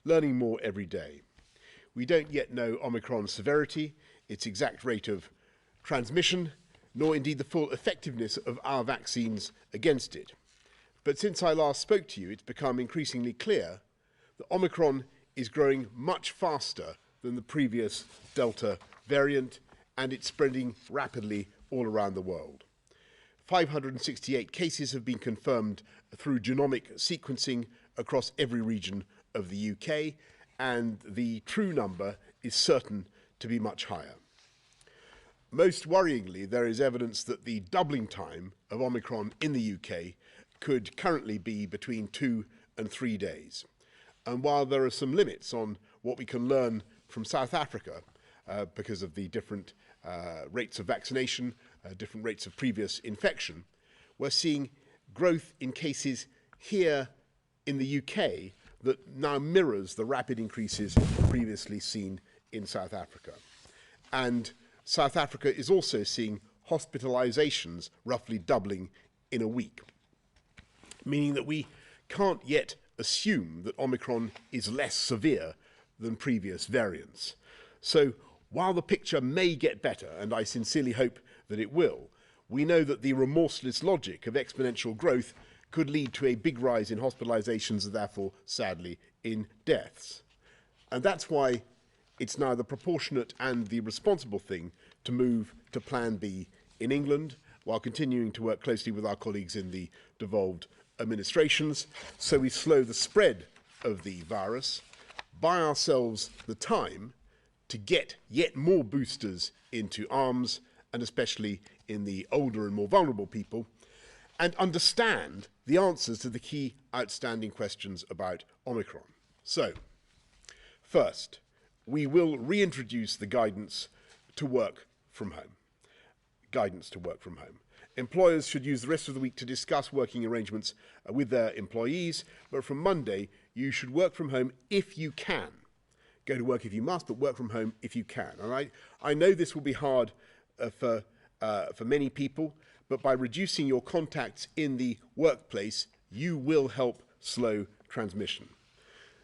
learning more every day. We don't yet know Omicron's severity, its exact rate of transmission, nor indeed the full effectiveness of our vaccines against it. But since I last spoke to you, it's become increasingly clear that Omicron is growing much faster than the previous Delta variant, and it's spreading rapidly all around the world. 568 cases have been confirmed through genomic sequencing across every region of the UK, and the true number is certain to be much higher. Most worryingly, there is evidence that the doubling time of Omicron in the UK could currently be between 2 and 3 days. And while there are some limits on what we can learn from South Africa, because of the different rates of vaccination, different rates of previous infection, we're seeing growth in cases here in the UK that now mirrors the rapid increases previously seen in South Africa. And South Africa is also seeing hospitalizations roughly doubling in a week, meaning that we can't yet assume that Omicron is less severe than previous variants. So while the picture may get better, and I sincerely hope that it will, we know that the remorseless logic of exponential growth could lead to a big rise in hospitalizations and therefore, sadly, in deaths. And that's why it's now the proportionate and the responsible thing to move to Plan B in England, while continuing to work closely with our colleagues in the devolved administrations, so we slow the spread of the virus, buy ourselves the time to get yet more boosters into arms, and especially in the older and more vulnerable people, and understand the answers to the key outstanding questions about Omicron. So, first, we will reintroduce the guidance to work from home. Employers should use the rest of the week to discuss working arrangements with their employees, but from Monday, you should work from home if you can. Go to work if you must, but work from home if you can. And I know this will be hard for many people, but by reducing your contacts in the workplace, you will help slow transmission.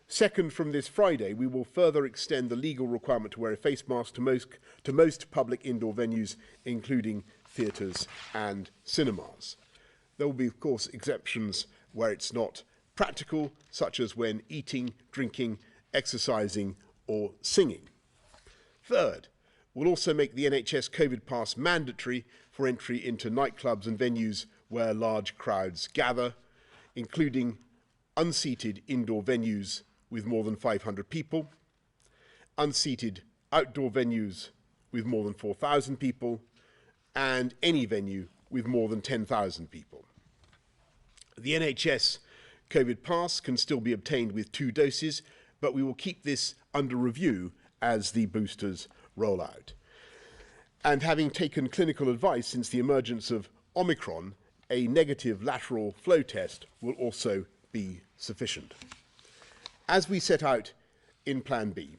Second, from this Friday, we will further extend the legal requirement to wear a face mask to most public indoor venues, including theatres and cinemas. There will be, of course, exceptions where it's not practical, such as when eating, drinking, exercising, or singing. Third, we'll also make the NHS COVID pass mandatory for entry into nightclubs and venues where large crowds gather, including unseated indoor venues with more than 500 people, unseated outdoor venues with more than 4,000 people, and any venue with more than 10,000 people. The NHS COVID pass can still be obtained with 2 doses, but we will keep this under review as the boosters roll out. And having taken clinical advice since the emergence of Omicron, a negative lateral flow test will also be sufficient. As we set out in Plan B,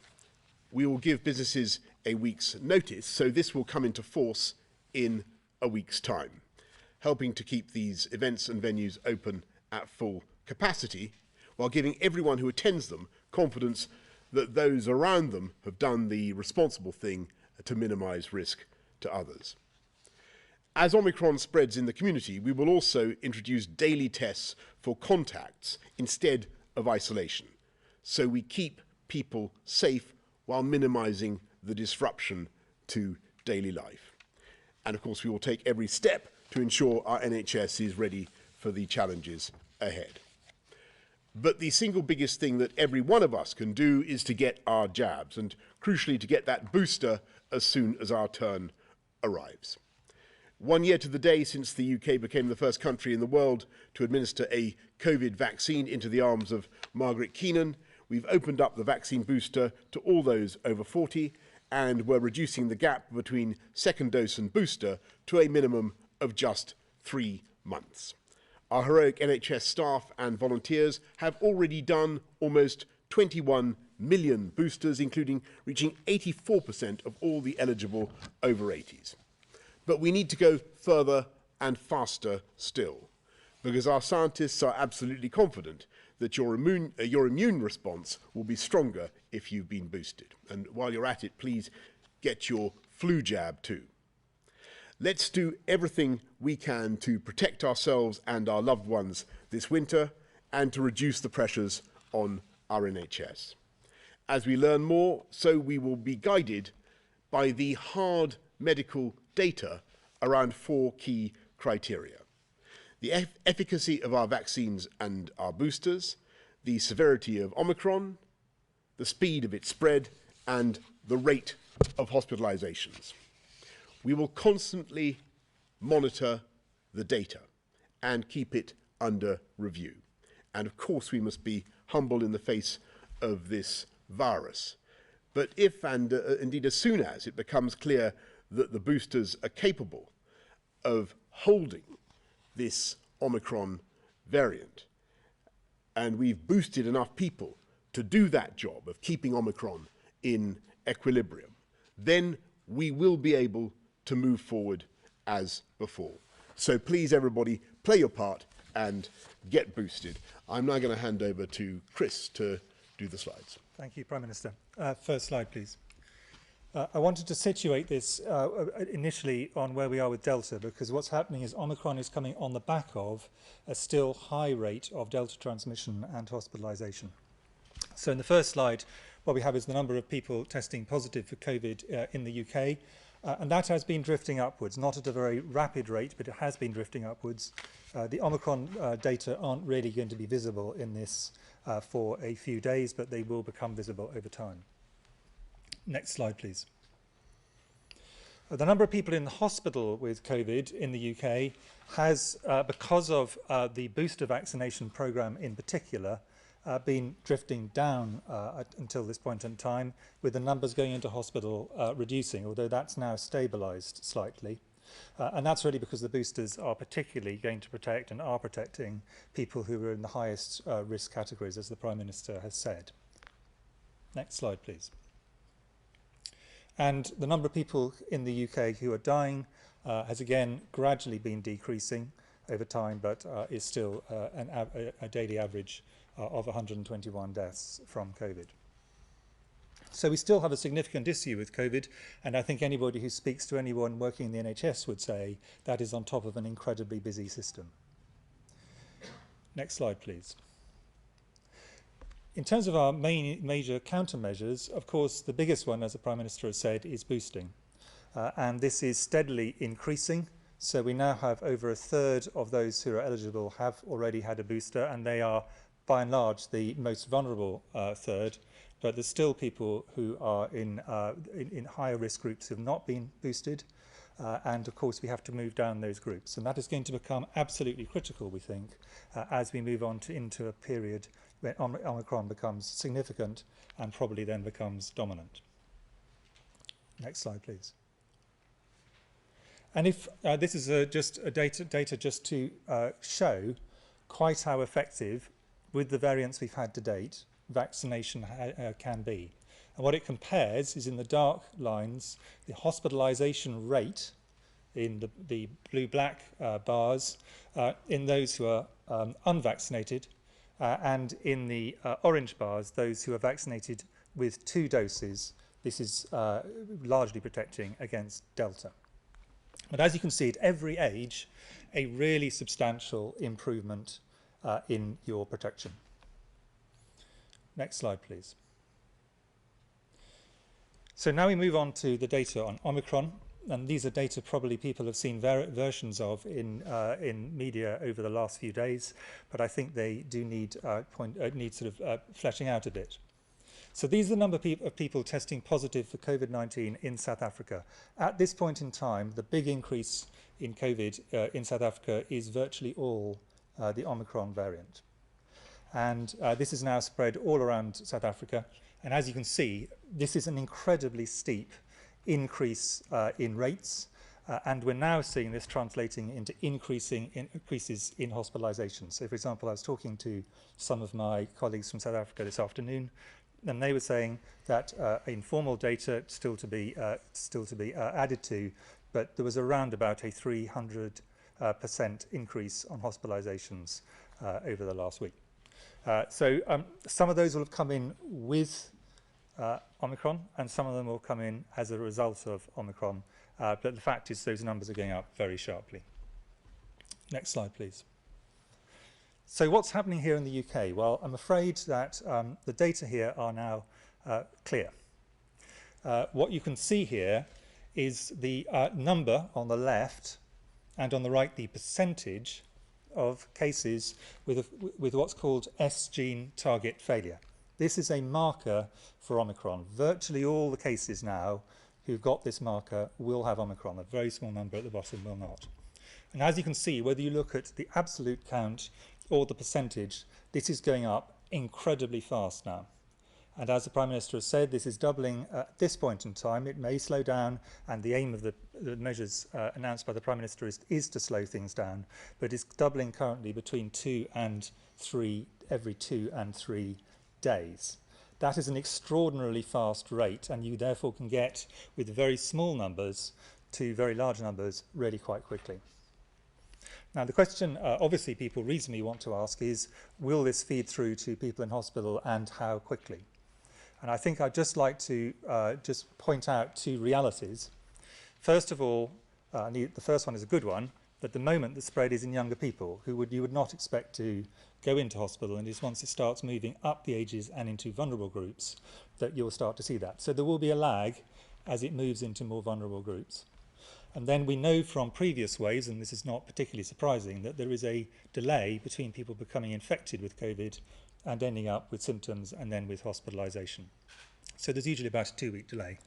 we will give businesses a week's notice, so this will come into force in a week's time, helping to keep these events and venues open at full capacity, while giving everyone who attends them confidence that those around them have done the responsible thing to minimise risk to others. As Omicron spreads in the community, we will also introduce daily tests for contacts instead of isolation, so we keep people safe while minimising the disruption to daily life. And of course, we will take every step to ensure our NHS is ready for the challenges ahead. But the single biggest thing that every one of us can do is to get our jabs, and crucially to get that booster as soon as our turn arrives. 1 year to the day since the UK became the first country in the world to administer a COVID vaccine into the arms of Margaret Keenan, we've opened up the vaccine booster to all those over 40, and we're reducing the gap between second dose and booster to a minimum of just 3 months. Our heroic NHS staff and volunteers have already done almost 21 million boosters, including reaching 84% of all the eligible over 80s. But we need to go further and faster still, because our scientists are absolutely confident that your immune response will be stronger if you've been boosted. And while you're at it, please get your flu jab too. Let's do everything we can to protect ourselves and our loved ones this winter and to reduce the pressures on our NHS. As we learn more, so we will be guided by the hard medical data around 4 key criteria: the efficacy of our vaccines and our boosters, the severity of Omicron, the speed of its spread, and the rate of hospitalizations. We will constantly monitor the data and keep it under review. And of course, we must be humble in the face of this virus. But if, and indeed as soon as, it becomes clear that the boosters are capable of holding this Omicron variant, and we've boosted enough people to do that job of keeping Omicron in equilibrium, then we will be able to move forward as before. So please, everybody, play your part and get boosted. I'm now going to hand over to Chris to do the slides. Thank you, Prime Minister. First slide, please. I wanted to situate this initially on where we are with Delta, because what's happening is Omicron is coming on the back of a still high rate of Delta transmission and hospitalisation. So in the first slide, what we have is the number of people testing positive for COVID in the UK, and that has been drifting upwards, not at a very rapid rate, but it has been drifting upwards. The Omicron data aren't really going to be visible in this for a few days, but they will become visible over time. Next slide, please. The number of people in the hospital with COVID in the UK has, because of the booster vaccination programme in particular, been drifting down until this point in time, with the numbers going into hospital reducing, although that's now stabilised slightly. And that's really because the boosters are particularly going to protect and are protecting people who are in the highest risk categories, as the Prime Minister has said. Next slide, please. And the number of people in the UK who are dying has again gradually been decreasing over time, but is still a daily average of 121 deaths from COVID. So we still have a significant issue with COVID, and I think anybody who speaks to anyone working in the NHS would say that is on top of an incredibly busy system. Next slide, please. In terms of our major countermeasures, of course, the biggest one, as the Prime Minister has said, is boosting. And this is steadily increasing. So we now have over a third of those who are eligible have already had a booster, and they are, by and large, the most vulnerable third. But there's still people who are in higher risk groups who have not been boosted. And of course, we have to move down those groups. And that is going to become absolutely critical, we think, as we move on into a period when Omicron becomes significant and probably then becomes dominant. Next slide, please. And if this is just a data just to show quite how effective, with the variants we've had to date, vaccination can be. And what it compares is, in the dark lines, the hospitalisation rate in the blue-black bars in those who are unvaccinated, and in the orange bars, those who are vaccinated with 2 doses. This is largely protecting against Delta. But as you can see, at every age, a really substantial improvement in your protection. Next slide, please. So now we move on to the data on Omicron, and these are data probably people have seen versions of in media over the last few days, but I think they do need sort of fleshing out a bit. So these are the number of people testing positive for COVID-19 in South Africa. At this point in time, the big increase in COVID in South Africa is virtually all the Omicron variant. And this is now spread all around South Africa. And as you can see, this is an incredibly steep increase in rates. And we're now seeing this translating into increases in hospitalisation. So, for example, I was talking to some of my colleagues from South Africa this afternoon, and they were saying that informal data still to be added to, but there was around about a 300% increase on hospitalisations over the last week. Some of those will have come in with Omicron, and some of them will come in as a result of Omicron. But the fact is those numbers are going up very sharply. Next slide, please. So what's happening here in the UK? Well, I'm afraid that the data here are now clear. What you can see here is the number on the left, and on the right the percentage of cases with what's called S gene target failure. This is a marker for Omicron. Virtually all the cases now who've got this marker will have Omicron. A very small number at the bottom will not. And as you can see, whether you look at the absolute count or the percentage, this is going up incredibly fast now. And as the Prime Minister has said, this is doubling at this point in time. It may slow down, and the aim of the measures announced by the Prime Minister is to slow things down, but it's doubling currently between 2 and 3, every 2 and 3 days. That is an extraordinarily fast rate, and you therefore can get, with very small numbers to very large numbers, really quite quickly. Now, the question obviously people reasonably want to ask is, will this feed through to people in hospital, and how quickly? And I think I'd just like to just point out 2 realities. First of all, the first one is a good one. At the moment, the spread is in younger people who you would not expect to go into hospital, and it's once it starts moving up the ages and into vulnerable groups that you'll start to see that. So there will be a lag as it moves into more vulnerable groups. And then we know from previous waves, and this is not particularly surprising, that there is a delay between people becoming infected with COVID and ending up with symptoms and then with hospitalisation. So there's usually about a 2-week delay.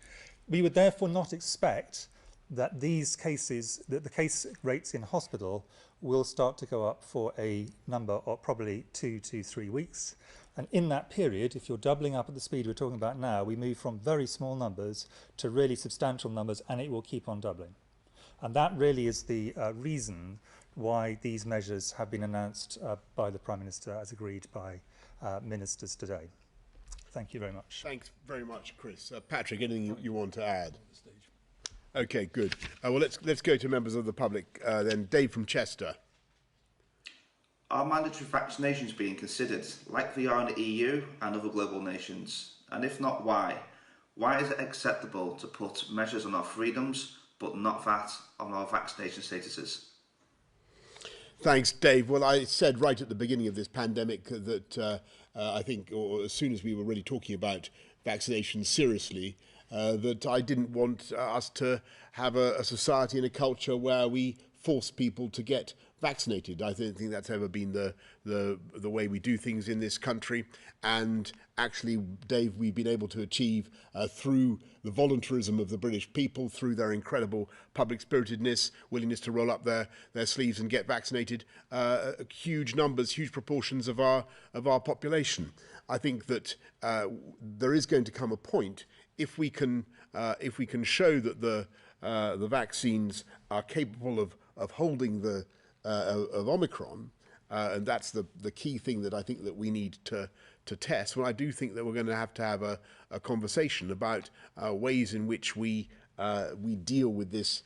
We would therefore not expect that these cases, that the case rates in hospital will start to go up for a number of probably 2 to 3 weeks. And in that period, if you're doubling up at the speed we're talking about now, we move from very small numbers to really substantial numbers, and it will keep on doubling. And that really is the reason why these measures have been announced by the Prime Minister as agreed by ministers today. Thank you very much. Thanks very much, Chris. Patrick, anything you want to add? Okay, good. Well, let's go to members of the public then. Dave from Chester. Are mandatory vaccinations being considered, like they are in the EU and other global nations? And if not, why? Why is it acceptable to put measures on our freedoms, but not that on our vaccination statuses? Thanks, Dave. Well, I said right at the beginning of this pandemic that I think, or as soon as we were really talking about vaccination seriously, that I didn't want us to have a society and a culture where we force people to get vaccinated. I don't think that's ever been the way we do things in this country. And actually, Dave, we've been able to achieve through the voluntarism of the British people, through their incredible public spiritedness, willingness to roll up their sleeves and get vaccinated, huge numbers, huge proportions of our population. I think that there is going to come a point if we can show that the vaccines are capable of holding of Omicron, and that's the key thing that I think that we need to test. Well, I do think that we're going to have a conversation about ways in which we deal with this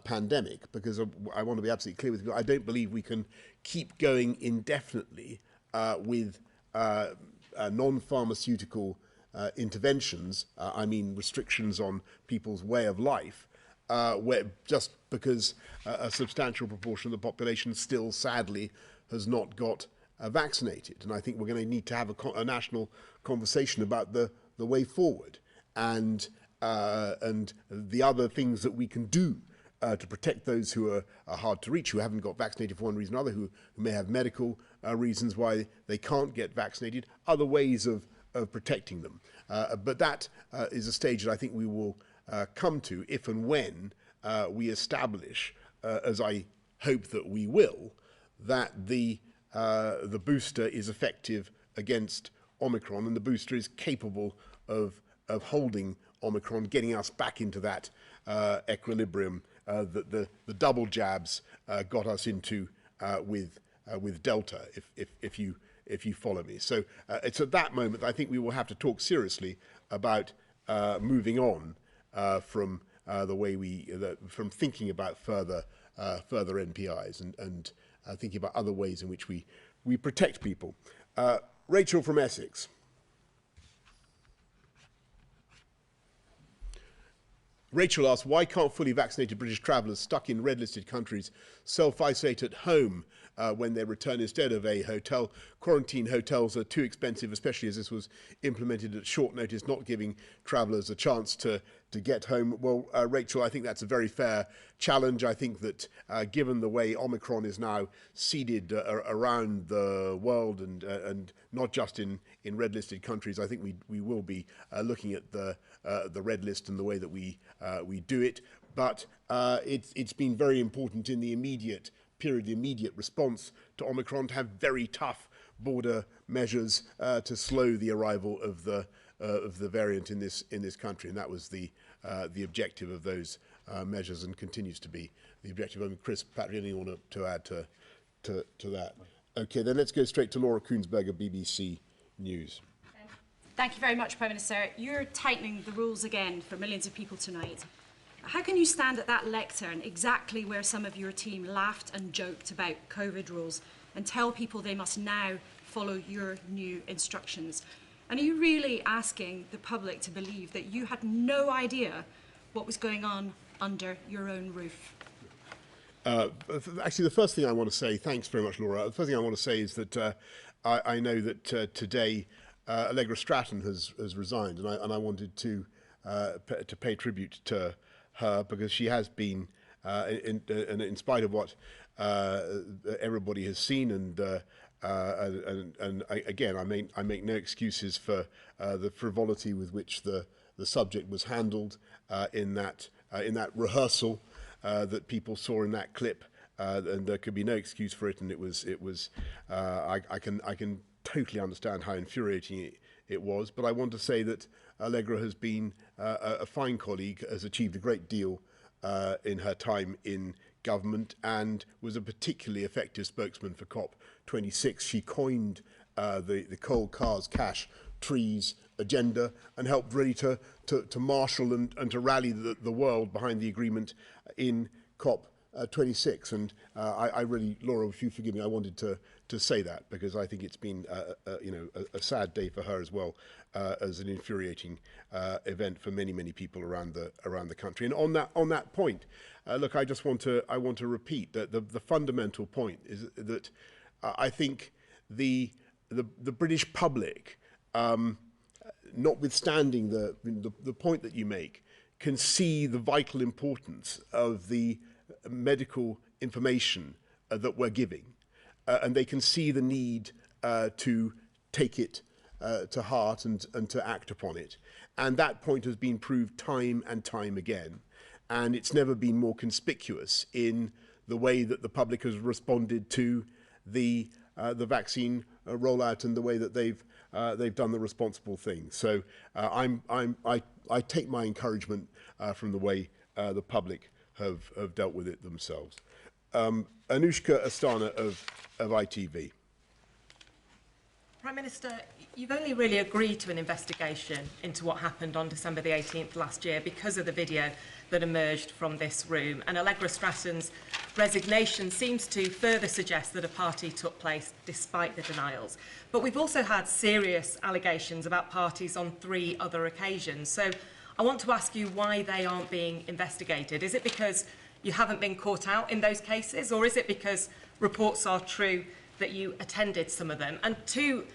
pandemic, because I want to be absolutely clear with you. I don't believe we can keep going indefinitely with non-pharmaceutical interventions. I mean restrictions on people's way of life, where just because a substantial proportion of the population still sadly has not got vaccinated. And I think we're going to need to have a national conversation about the way forward and the other things that we can do to protect those who are hard to reach, who haven't got vaccinated for one reason or another, who may have medical reasons why they can't get vaccinated, other ways of protecting them. But that is a stage that I think we will come to if and when we establish, as I hope that we will, that the booster is effective against Omicron, and the booster is capable of holding Omicron, getting us back into that equilibrium that the double jabs got us into with Delta, if you follow me. So it's at that moment that I think we will have to talk seriously about moving on from the way from thinking about further NPIs and thinking about other ways in which we protect people. Rachel from Essex. Rachel asks, why can't fully vaccinated British travellers stuck in red-listed countries self-isolate at home when they return instead of a hotel? Quarantine hotels are too expensive, especially as this was implemented at short notice, not giving travellers a chance to get home. Well, Rachel, I think that's a very fair challenge. I think that given the way Omicron is now seeded around the world and not just in red-listed countries, I think we will be looking at the red list and the way that we do it. But it's been very important in the immediate period, the immediate response to Omicron, to have very tough border measures to slow the arrival of the variant in this country, and that was the objective of those measures, and continues to be the objective. I mean, Chris, Patrick, anything you want to add to that? Okay, then let's go straight to Laura Koonsberger, BBC News. Thank you very much, Prime Minister. You're tightening the rules again for millions of people tonight. How can you stand at that lectern, exactly where some of your team laughed and joked about COVID rules, and tell people they must now follow your new instructions? And are you really asking the public to believe that you had no idea what was going on under your own roof? Actually, the first thing I want to say, thanks very much, Laura. The first thing I want to say is that I know that today Allegra Stratton has resigned, and I wanted to pay tribute to her, because she has been, in spite of what everybody has seen, and again, I make no excuses for the frivolity with which the subject was handled in that rehearsal that people saw in that clip, and there could be no excuse for it. And it was I can totally understand how infuriating it was. But I want to say that Allegra has been a fine colleague, has achieved a great deal in her time in government, and was a particularly effective spokesman for COP26. She coined the coal, cars, cash, trees agenda, and helped really to marshal and to rally the world behind the agreement in COP26. And I really, Laura, if you forgive me, I wanted to say that, because I think it's been a sad day for her as well, as an infuriating event for many people around the country. And on that point, look, I want to repeat that the fundamental point is that I think the British public, notwithstanding the point that you make, can see the vital importance of the medical information that we're giving, and they can see the need to take it to heart and to act upon it. And that point has been proved time and time again, and it's never been more conspicuous in the way that the public has responded to the vaccine rollout, and the way that they've done the responsible thing. So I take my encouragement from the way the public have dealt with it themselves. Anushka Astana of ITV. Prime Minister, you've only really agreed to an investigation into what happened on December the 18th last year because of the video that emerged from this room, and Allegra Stratton's resignation seems to further suggest that a party took place despite the denials. But we've also had serious allegations about parties on 3 other occasions. So I want to ask you why they aren't being investigated. Is it because you haven't been caught out in those cases, or is it because reports are true that you attended some of them? And to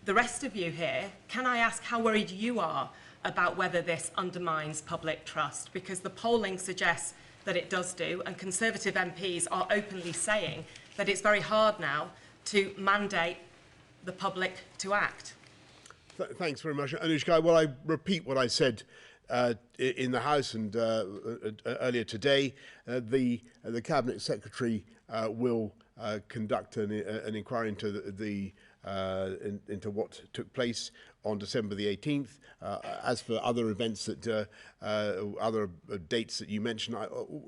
the rest of you here, can I ask how worried you are about whether this undermines public trust? Because the polling suggests that it does do, and Conservative MPs are openly saying that it's very hard now to mandate the public to act. Thanks very much, Anushka. Well, I repeat what I said in the House and earlier today. The Cabinet Secretary will conduct an inquiry into into what took place on December the 18th. As for other events that other dates that you mentioned,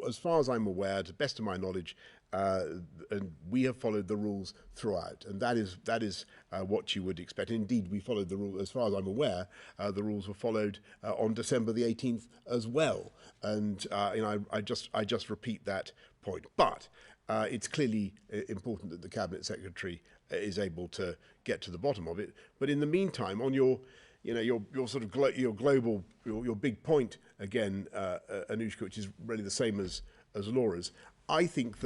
as far as I'm aware, to the best of my knowledge, and we have followed the rules throughout, and that is what you would expect. Indeed, we followed the rules. As far as I'm aware, the rules were followed on December the 18th as well. And I just repeat that point. But it's clearly important that the Cabinet Secretary is able to get to the bottom of it. But in the meantime, on your sort of your global, your big point again, Anushka, which is really the same as Laura's, I think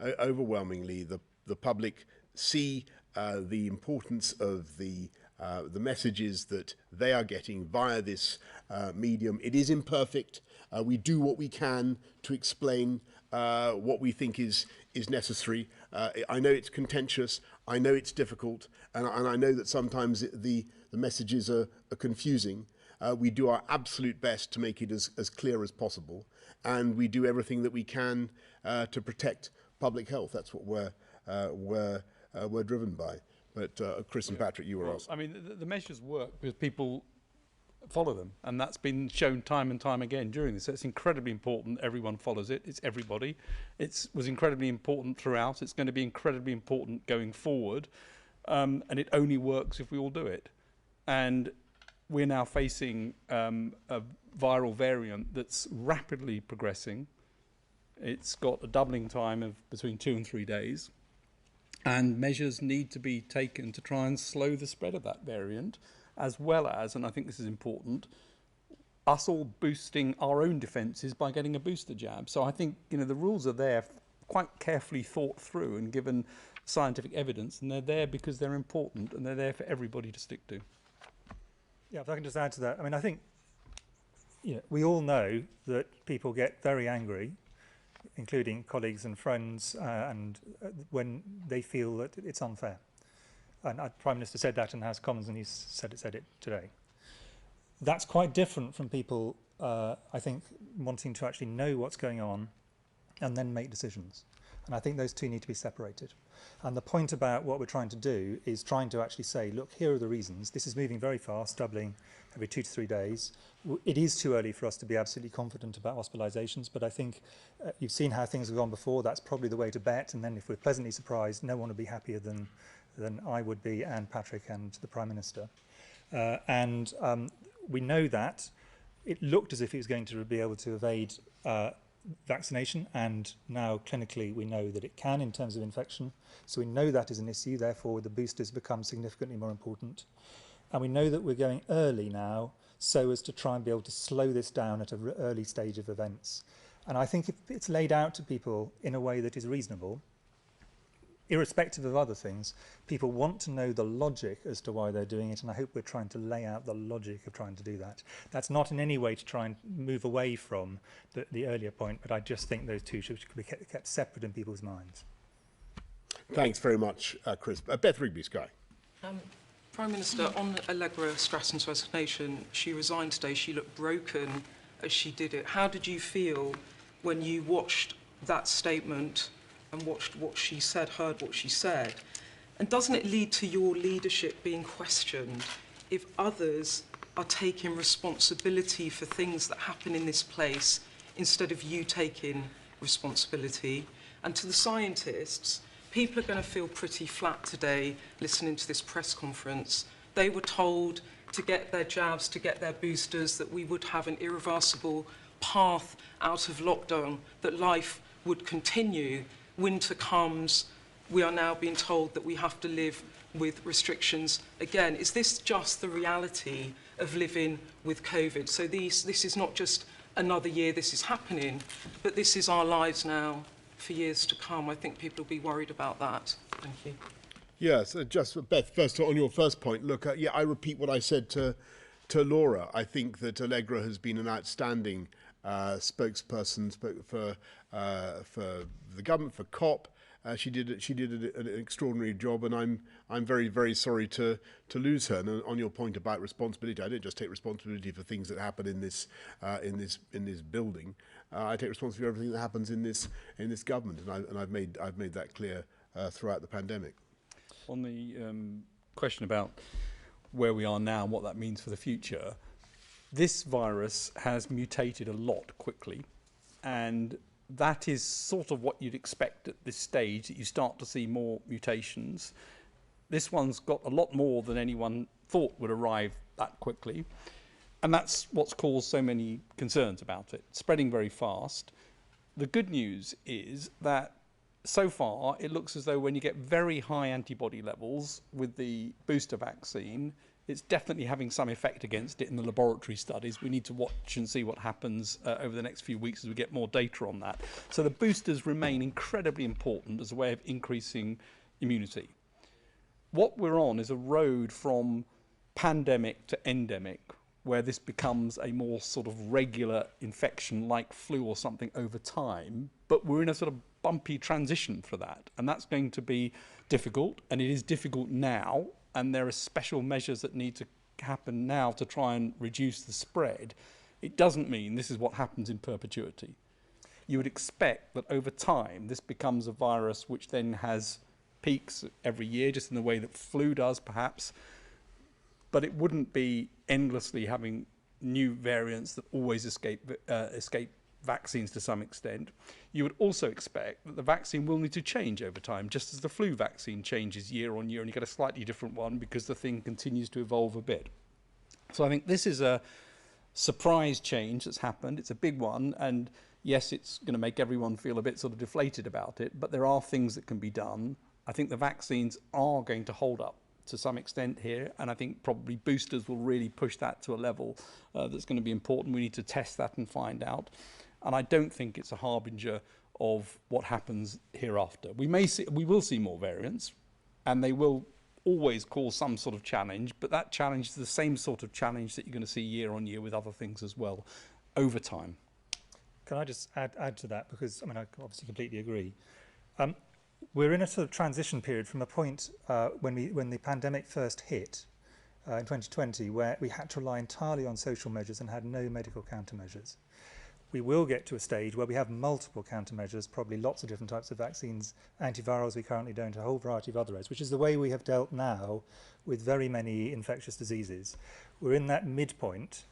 overwhelmingly the public see the importance of the messages that they are getting via this medium. It is imperfect. We do what we can to explain what we think is necessary. I know it's contentious. I know it's difficult, and I know that sometimes the messages are confusing. We do our absolute best to make it as clear as possible, and we do everything that we can to protect public health. That's what we're driven by. But Chris and Patrick, you were asked. I mean, the measures work because people follow them, and that's been shown time and time again during this. So it's incredibly important everyone follows it. It's everybody. It was incredibly important throughout. It's going to be incredibly important going forward, and it only works if we all do it. And we're now facing a viral variant that's rapidly progressing. It's got a doubling time of between 2 and 3 days. And measures need to be taken to try and slow the spread of that variant, as well as, and I think this is important, us all boosting our own defences by getting a booster jab. So I think the rules are there, quite carefully thought through and given scientific evidence, and they're there because they're important and they're there for everybody to stick to. Yeah, if I can just add to that, I mean, I think we all know that people get very angry, including colleagues and friends, and when they feel that it's unfair. And the Prime Minister said that in the House of Commons, and he said it today. That's quite different from people, I think, wanting to actually know what's going on and then make decisions. And I think those two need to be separated. And the point about what we're trying to do is trying to actually say, look, here are the reasons. This is moving very fast, doubling every 2 to 3 days. It is too early for us to be absolutely confident about hospitalisations, but I think you've seen how things have gone before. That's probably the way to bet. And then if we're pleasantly surprised, no one will be happier than I would be, and Patrick and the Prime Minister. We know that it looked as if it was going to be able to evade vaccination, and now clinically we know that it can in terms of infection. So we know that is an issue, therefore the boosters become significantly more important. And we know that we're going early now so as to try and be able to slow this down at an early stage of events. And I think if it's laid out to people in a way that is reasonable, irrespective of other things, people want to know the logic as to why they're doing it, and I hope we're trying to lay out the logic of trying to do that. That's not in any way to try and move away from the earlier point, but I just think those two should be kept separate in people's minds. Thanks very much, Chris. Beth Rigby, Sky. Prime Minister, on Allegra Stratton's resignation, she resigned today. She looked broken as she did it. How did you feel when you watched that statement and watched what she said, heard what she said? And doesn't it lead to your leadership being questioned if others are taking responsibility for things that happen in this place instead of you taking responsibility? And to the scientists, people are going to feel pretty flat today listening to this press conference. They were told to get their jabs, to get their boosters, that we would have an irreversible path out of lockdown, that life would continue. Winter comes, we are now being told that we have to live with restrictions again. Is this just the reality of living with COVID? So this is not just another year this is happening, but this is our lives now for years to come. I think people will be worried about that. Thank you. Yes, just Beth, first on your first point, look, I repeat what I said to Laura. I think that Allegra has been an outstanding spokesperson for the government, for COP. She did an extraordinary job, and I'm very, very sorry to lose her. And on your point about responsibility, I don't just take responsibility for things that happen in this building. I take responsibility for everything that happens in this government, and I've made that clear throughout the pandemic. On the question about where we are now and what that means for the future, this virus has mutated a lot quickly, and that is sort of what you'd expect at this stage, that you start to see more mutations. This one's got a lot more than anyone thought would arrive that quickly, and that's what's caused so many concerns about it, spreading very fast. The good news is that so far, it looks as though when you get very high antibody levels with the booster vaccine, it's definitely having some effect against it in the laboratory studies. We need to watch and see what happens over the next few weeks as we get more data on that. So the boosters remain incredibly important as a way of increasing immunity. What we're on is a road from pandemic to endemic, where this becomes a more sort of regular infection like flu or something over time, but we're in a sort of bumpy transition for that, and that's going to be difficult, and it is difficult now, and there are special measures that need to happen now to try and reduce the spread. It doesn't mean this is what happens in perpetuity. You would expect that over time this becomes a virus which then has peaks every year, just in the way that flu does perhaps, but it wouldn't be endlessly having new variants that always escape vaccines to some extent. You would also expect that the vaccine will need to change over time, just as the flu vaccine changes year on year, and you get a slightly different one because the thing continues to evolve a bit. So I think this is a surprise change that's happened. It's a big one, and yes, it's going to make everyone feel a bit sort of deflated about it, but there are things that can be done. I think the vaccines are going to hold up to some extent here, and I think probably boosters will really push that to a level that's going to be important. We need to test that and find out, and I don't think it's a harbinger of what happens hereafter. We will see more variants, and they will always cause some sort of challenge, but that challenge is the same sort of challenge that you're going to see year on year with other things as well over time. Can I just add to that, because I mean I obviously completely agree. We're in a sort of transition period from a point when the pandemic first hit in 2020, where we had to rely entirely on social measures and had no medical countermeasures. We will get to a stage where we have multiple countermeasures, probably lots of different types of vaccines, antivirals we currently don't, a whole variety of other areas, which is the way we have dealt now with very many infectious diseases. We're in that midpoint.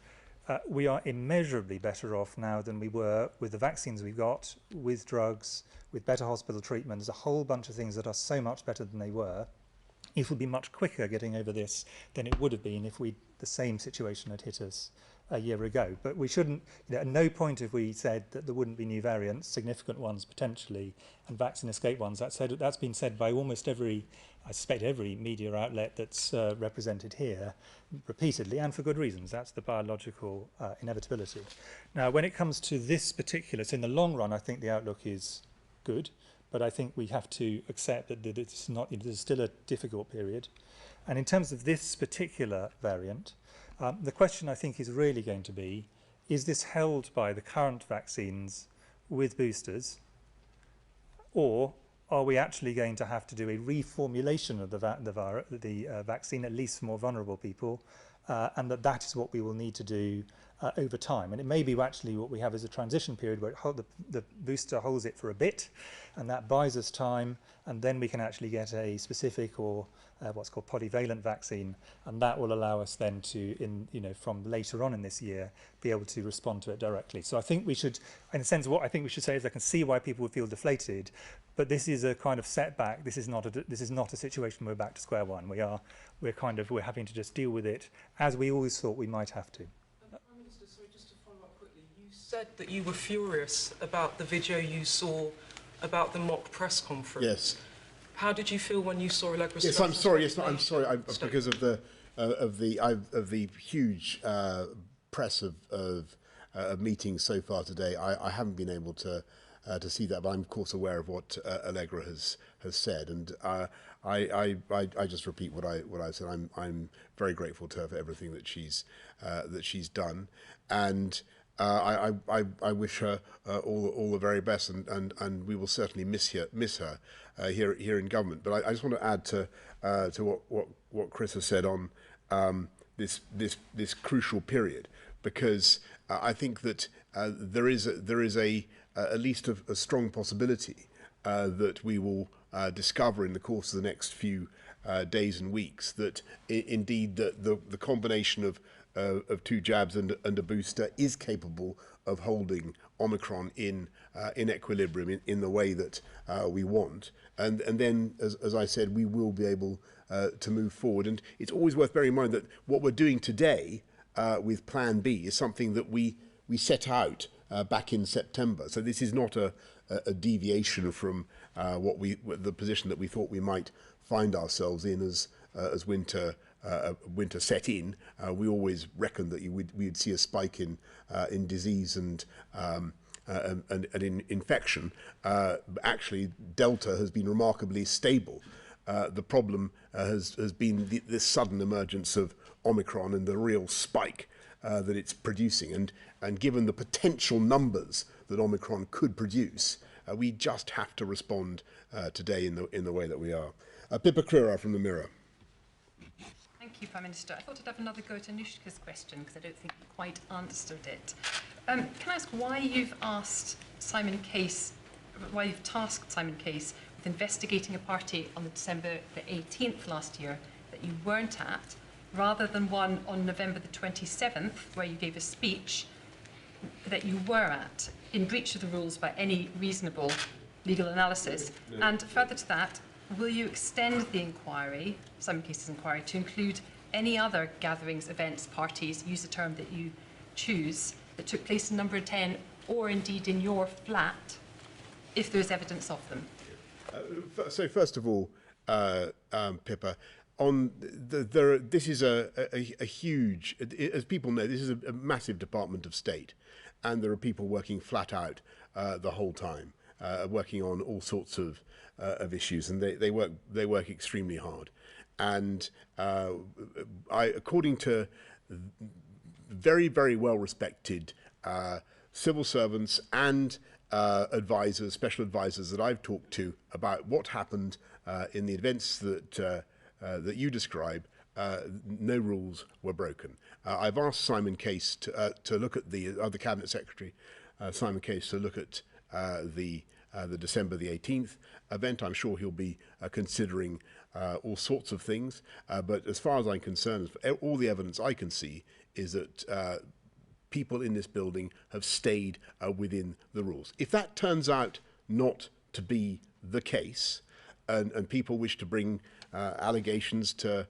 We are immeasurably better off now than we were with the vaccines we've got, with drugs, with better hospital treatment. There's a whole bunch of things that are so much better than they were. It would be much quicker getting over this than it would have been if the same situation had hit us a year ago. But we shouldn't, at no point have we said that there wouldn't be new variants, significant ones potentially, and vaccine escape ones. That's been said by almost every, I suspect every media outlet that's represented here repeatedly, and for good reasons. That's the biological inevitability. Now, when it comes to this particular, so in the long run, I think the outlook is good, but I think we have to accept that it's not, there's still a difficult period. And in terms of this particular variant, the question I think is really going to be, is this held by the current vaccines with boosters, or are we actually going to have to do a reformulation of the vaccine, at least for more vulnerable people, and that is what we will need to do over time. And it may be actually what we have is a transition period where the booster holds it for a bit, and that buys us time, and then we can actually get a specific or what's called polyvalent vaccine, and that will allow us then to, from later on in this year, be able to respond to it directly. So I think we should, in a sense, what I think we should say is I can see why people would feel deflated, but this is a kind of setback. This is not a situation where we're back to square one. We're having to just deal with it as we always thought we might have to. Prime Minister, sorry, just to follow up quickly, you said that you were furious about the video you saw about the mock press conference. Yes. How did you feel when you saw Allegra's? Yes, I'm sorry. Yes, I'm sorry. Because of the huge press of meetings so far today, I haven't been able to see that, but I'm of course aware of what Allegra has said, and I just repeat what I said. I'm very grateful to her for everything that she's done, and I wish her all the very best, and we will certainly miss her here in government. But I just want to add to what Chris has said on this crucial period, because I think that there is at least a strong possibility that we will discover in the course of the next few days and weeks that indeed the combination of two jabs and a booster is capable of holding Omicron in equilibrium in the way that we want, and then as I said, we will be able to move forward. And it's always worth bearing in mind that what we're doing today with Plan B is something that we set out back in September. So this is not a deviation from the position that we thought we might find ourselves in as winter set in. We always reckoned that we'd see a spike in disease and in infection. Actually, Delta has been remarkably stable. The problem has been this sudden emergence of Omicron and the real spike that it's producing. And given the potential numbers that Omicron could produce, we just have to respond today in the way that we are. Pippa Crerar from the Mirror. Thank you, Prime Minister. I thought I'd have another go at Anushka's question because I don't think you quite answered it. Can I ask why you've tasked Simon Case with investigating a party on December the 18th last year that you weren't at, rather than one on November the 27th, where you gave a speech that you were at, in breach of the rules by any reasonable legal analysis? No. And further to that, will you extend the inquiry, Simon Case's inquiry, to include any other gatherings, events, parties, use the term that you choose, that took place in number 10 or indeed in your flat, if there's evidence of them? So first of all, Pippa, this is a huge, as people know, this is a massive Department of State, and there are people working flat out the whole time, working on all sorts of issues, and they work extremely hard. And according to very, very well respected civil servants and advisors, special advisors that I've talked to about what happened in the events that you describe, no rules were broken. I've asked Simon Case to look at the other Cabinet Secretary, Simon Case, to look at the December the 18th event. I'm sure he'll be considering all sorts of things. But as far as I'm concerned, all the evidence I can see is that people in this building have stayed within the rules. If that turns out not to be the case, and people wish to bring allegations to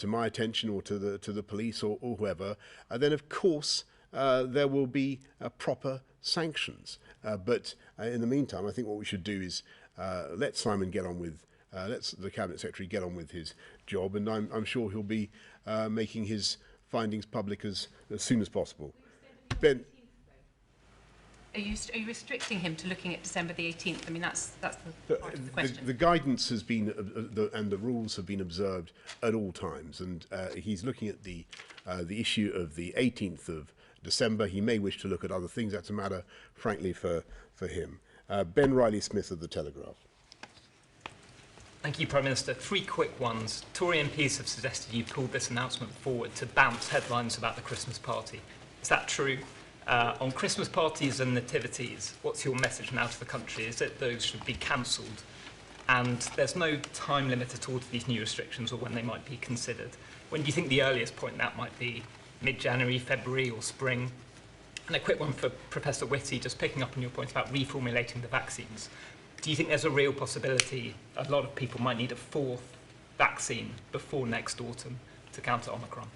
my attention or to the police or whoever, then of course there will be proper sanctions. But in the meantime, I think what we should do is let Simon get on with, let the Cabinet Secretary get on with his job, and I'm sure he'll be making his findings public as soon as possible. Ben. Are you restricting him to looking at December the 18th? I mean, that's the part of the question. The guidance has been, and the rules have been observed at all times, and he's looking at the issue of the 18th of December. He may wish to look at other things. That's a matter, frankly, for him. Ben Riley-Smith of The Telegraph. Thank you, Prime Minister. 3 quick ones. Tory MPs have suggested you pulled this announcement forward to bounce headlines about the Christmas party. Is that true? On Christmas parties and nativities, what's your message now to the country? Is it those should be cancelled? And there's no time limit at all to these new restrictions or when they might be considered. When do you think the earliest point that might be? Mid-January, February or spring? And a quick one for Professor Whitty, just picking up on your point about reformulating the vaccines. Do you think there's a real possibility a lot of people might need a 4th vaccine before next autumn to counter Omicron?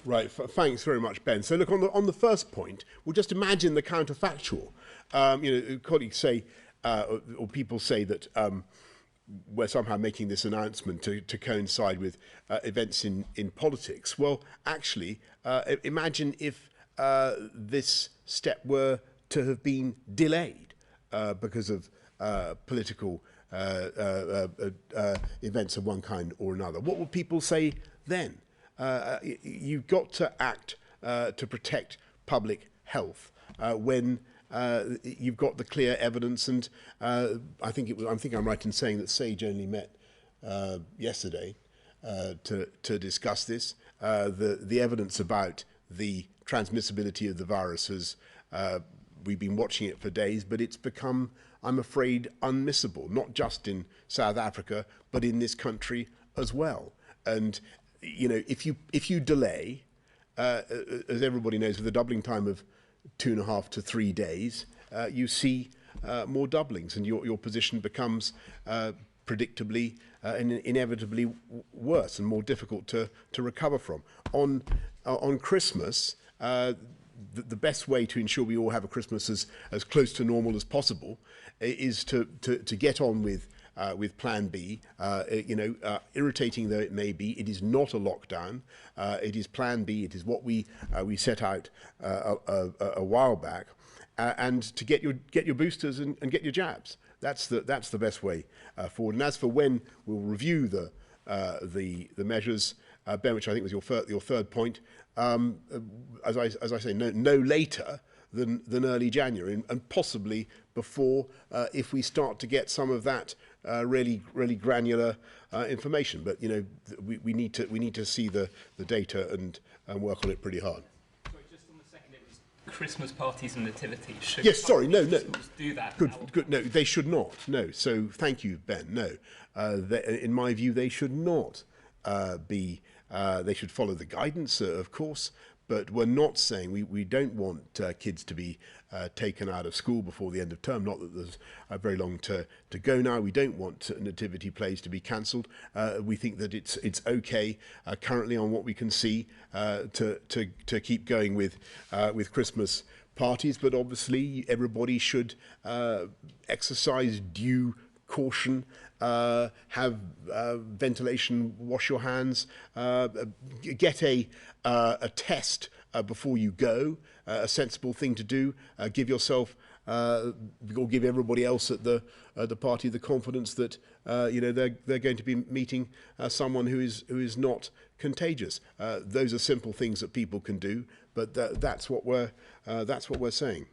Right, thanks very much, Ben. So look, on the first point, we'll just imagine the counterfactual. Colleagues say, or people say that we're somehow making this announcement to coincide with events in politics. Well, actually, imagine if this step were to have been delayed because of political events of one kind or another. What would people say then? You've got to act to protect public health when you've got the clear evidence, and I think I'm right in saying that SAGE only met yesterday to discuss this. The evidence about the transmissibility of the virus has we've been watching it for days, but it's become, I'm afraid, unmissable, not just in South Africa, but in this country as well. And you know, if you delay, as everybody knows, with a doubling time of 2.5 to 3 days, you see more doublings, and your position becomes predictably and inevitably worse and more difficult to recover from. On Christmas, the best way to ensure we all have a Christmas as close to normal as possible is to get on with Plan B. Irritating though it may be, it is not a lockdown. It is Plan B. It is what we set out a while back, and to get your boosters and get your jabs. That's the best way forward. And as for when we'll review the measures, Ben, which I think was your third point, as I say, no later than early January, and possibly before, if we start to get some of that really granular information. But we need to see the data and work on it pretty hard. Sorry, just on the second, it was Christmas parties and nativity. Should yes, sorry, no. Do that. Good. No, they should not. No. So thank you, Ben. No, in my view, they should not be. They should follow the guidance, of course. But we're not saying we don't want kids to be taken out of school before the end of term. Not that there's very long to go now. We don't want nativity plays to be cancelled. We think that it's okay currently on what we can see to keep going with Christmas parties. But obviously everybody should exercise due caution, have ventilation, wash your hands, get a test before you go, a sensible thing to do. Give yourself or give everybody else at the party the confidence that they're going to be meeting someone who is not contagious. Those are simple things that people can do, but that's what we're saying.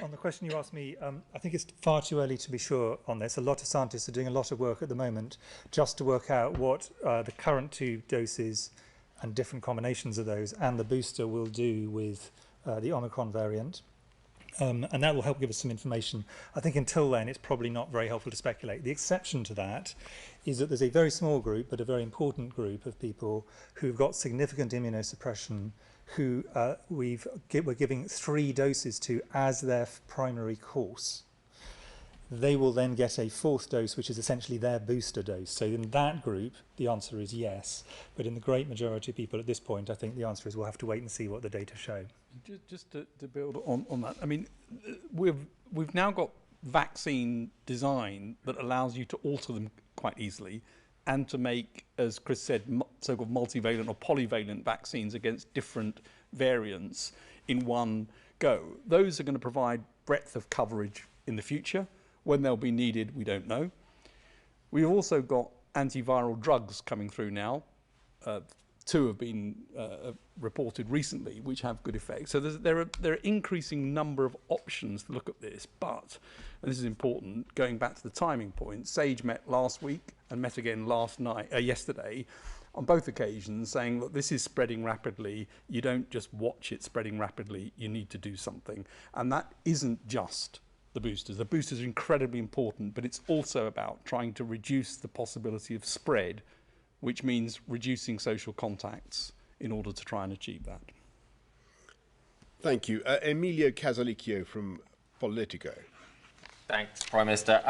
On the question you asked me, I think it's far too early to be sure on this. A lot of scientists are doing a lot of work at the moment just to work out what the current 2 doses and different combinations of those and the booster will do with the Omicron variant. And that will help give us some information. I think until then, it's probably not very helpful to speculate. The exception to that is that there's a very small group, but a very important group of people who've got significant immunosuppression who we're giving 3 doses to as their primary course. They will then get a 4th dose, which is essentially their booster dose. So in that group, the answer is yes. But in the great majority of people at this point, I think the answer is we'll have to wait and see what the data show. Just to build on that, I mean, we've now got vaccine design that allows you to alter them quite easily and to make, as Chris said, so-called multivalent or polyvalent vaccines against different variants in one go. Those are going to provide breadth of coverage in the future. When they'll be needed, we don't know. We've also got antiviral drugs coming through now. 2 have been reported recently, which have good effects. So there are increasing number of options to look at this. But, and this is important, going back to the timing point, SAGE met last week and met again yesterday, on both occasions, saying, look, this is spreading rapidly. You don't just watch it spreading rapidly. You need to do something. And that isn't just the boosters. The boosters are incredibly important, but it's also about trying to reduce the possibility of spread, which means reducing social contacts in order to try and achieve that. Thank you. Emilio Casalicchio from Politico. Thanks, Prime Minister.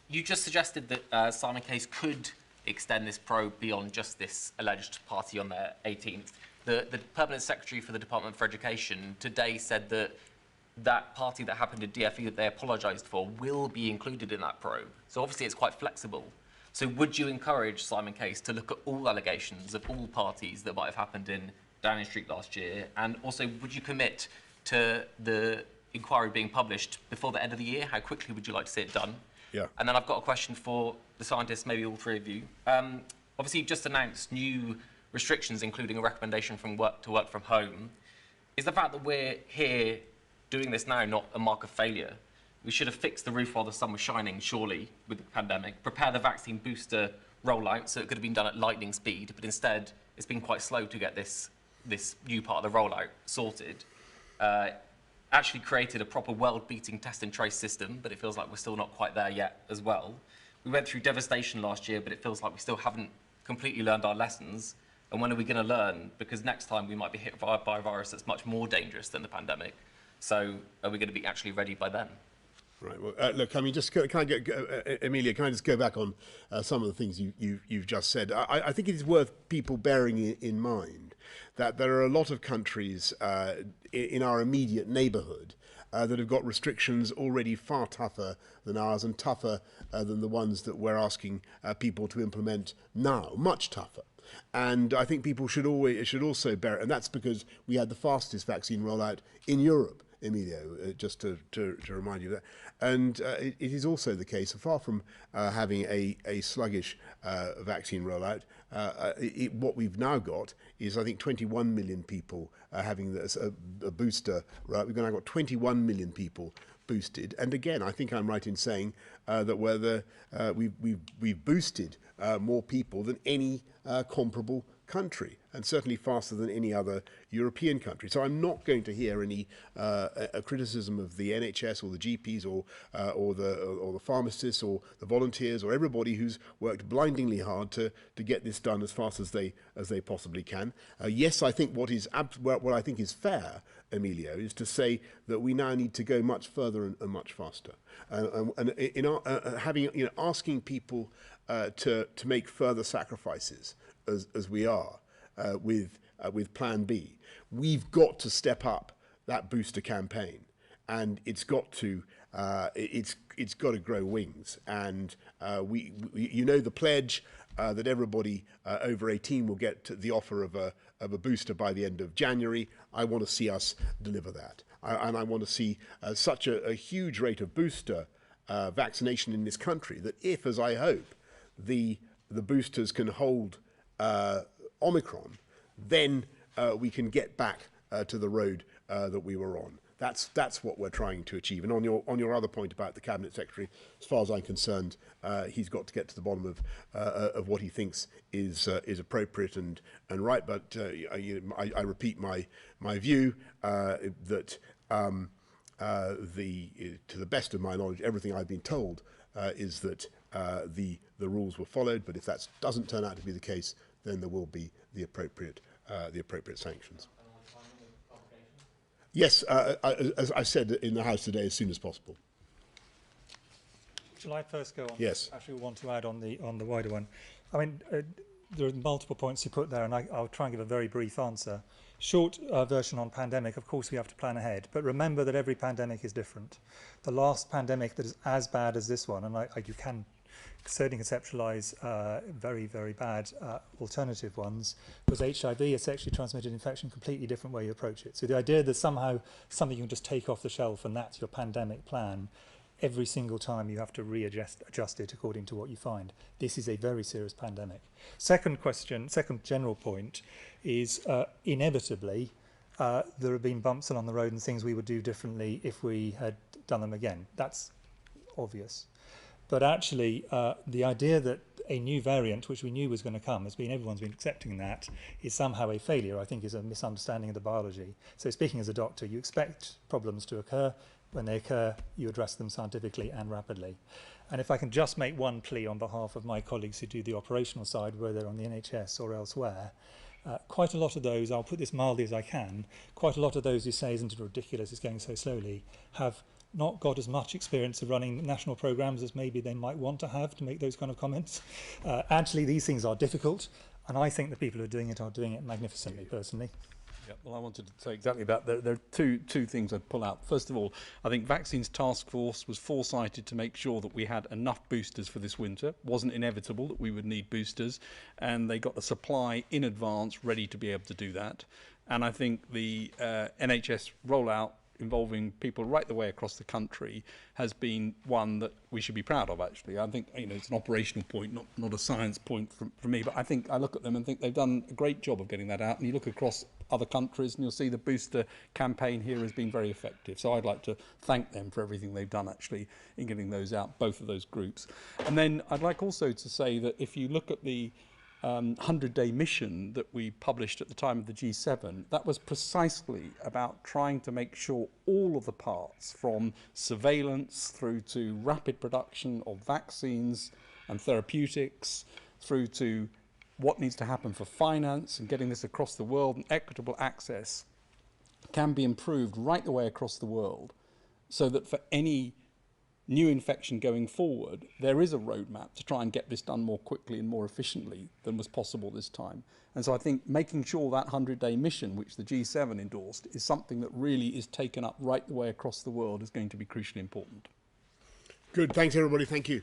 You just suggested that Simon Case could extend this probe beyond just this alleged party on the 18th. The Permanent Secretary for the Department for Education today said that party that happened at DFE that they apologised for will be included in that probe. So obviously it's quite flexible. So would you encourage Simon Case to look at all allegations of all parties that might have happened in Downing Street last year? And also, would you commit to the inquiry being published before the end of the year? How quickly would you like to see it done? Yeah. And then I've got a question for the scientists, maybe all 3 of you. Obviously, you've just announced new restrictions, including a recommendation to work from home. Is the fact that we're here doing this now not a mark of failure? We should have fixed the roof while the sun was shining, surely, with the pandemic. Prepare the vaccine booster rollout, so it could have been done at lightning speed, but instead it's been quite slow to get this new part of the rollout sorted. Actually created a proper world-beating test and trace system, but it feels like we're still not quite there yet as well. We went through devastation last year, but it feels like we still haven't completely learned our lessons. And when are we going to learn? Because next time we might be hit by a virus that's much more dangerous than the pandemic. So are we going to be actually ready by then? Right. Well, look, I mean, just can I Amelia? Can I just go back on some of the things you've just said? I think it is worth people bearing in mind that there are a lot of countries in our immediate neighbourhood that have got restrictions already far tougher than ours and tougher than the ones that we're asking people to implement now, much tougher. And I think people should also bear it, and that's because we had the fastest vaccine rollout in Europe, Emilio, just to remind you of that. And it is also the case, far from having a sluggish vaccine rollout, what we've now got is, I think, 21 million people having a booster. Right, we've now got 21 million people boosted. And again, I think I'm right in saying that we've boosted more people than any comparable country, and certainly faster than any other European country. So I'm not going to hear any criticism of the NHS or the GPs or the pharmacists or the volunteers or everybody who's worked blindingly hard to get this done as fast as they possibly can. Yes, I think what I think is fair, Emilio, is to say that we now need to go much further and much faster, and in asking people to make further sacrifices as we are with Plan B. We've got to step up that booster campaign, and it's got to grow wings. And the pledge that everybody over 18 will get the offer of a booster by the end of January. I want to see us deliver that, and I want to see such a huge rate of booster vaccination in this country that if, as I hope, the boosters can hold Omicron, then we can get back to the road that we were on. That's what we're trying to achieve. And on your other point about the Cabinet Secretary, as far as I'm concerned, he's got to get to the bottom of what he thinks is appropriate and right. But I repeat my view that to the best of my knowledge, everything I've been told is that the rules were followed. But if that doesn't turn out to be the case, then there will be the appropriate sanctions. Yes, as I said in the House today, as soon as possible. Shall I first go on? Yes. Actually, want to add on the wider one. I mean, there are multiple points you put there, and I'll try and give a very brief answer. Short version on pandemic, of course we have to plan ahead, but remember that every pandemic is different. The last pandemic that is as bad as this one, and you can certainly conceptualise very, very bad alternative ones, was HIV, a sexually transmitted infection, completely different way you approach it. So the idea that somehow something you can just take off the shelf and that's your pandemic plan, every single time you have to adjust it according to what you find. This is a very serious pandemic. Second general point is inevitably there have been bumps along the road and things we would do differently if we had done them again. That's obvious. But actually, the idea that a new variant, which we knew was going to come, everyone's been accepting that, is somehow a failure, I think is a misunderstanding of the biology. So speaking as a doctor, you expect problems to occur. When they occur, you address them scientifically and rapidly. And if I can just make one plea on behalf of my colleagues who do the operational side, whether on the NHS or elsewhere, quite a lot of those, I'll put this mildly as I can, quite a lot of those who say, isn't it ridiculous, it's going so slowly, have not got as much experience of running national programmes as maybe they might want to have to make those kind of comments. Actually, these things are difficult, and I think the people who are doing it magnificently, personally. Yeah, well, I wanted to say exactly that. There are two things I'd pull out. First of all, I think Vaccines Task Force was foresighted to make sure that we had enough boosters for this winter. It wasn't inevitable that we would need boosters, and they got the supply in advance ready to be able to do that. And I think the NHS rollout involving people right the way across the country has been one that we should be proud of, actually. I think it's an operational point, not a science point for me, but I look at them and think they've done a great job of getting that out. And you look across other countries and you'll see the booster campaign here has been very effective. So I'd like to thank them for everything they've done, actually, in getting those out, both of those groups. And then I'd like also to say that if you look at the 100-day mission that we published at the time of the G7, that was precisely about trying to make sure all of the parts, from surveillance through to rapid production of vaccines and therapeutics, through to what needs to happen for finance and getting this across the world and equitable access, can be improved right the way across the world, so that for any new infection going forward, there is a roadmap to try and get this done more quickly and more efficiently than was possible this time. And so I think making sure that 100-day mission, which the G7 endorsed, is something that really is taken up right the way across the world is going to be crucially important. Good. Thanks, everybody. Thank you.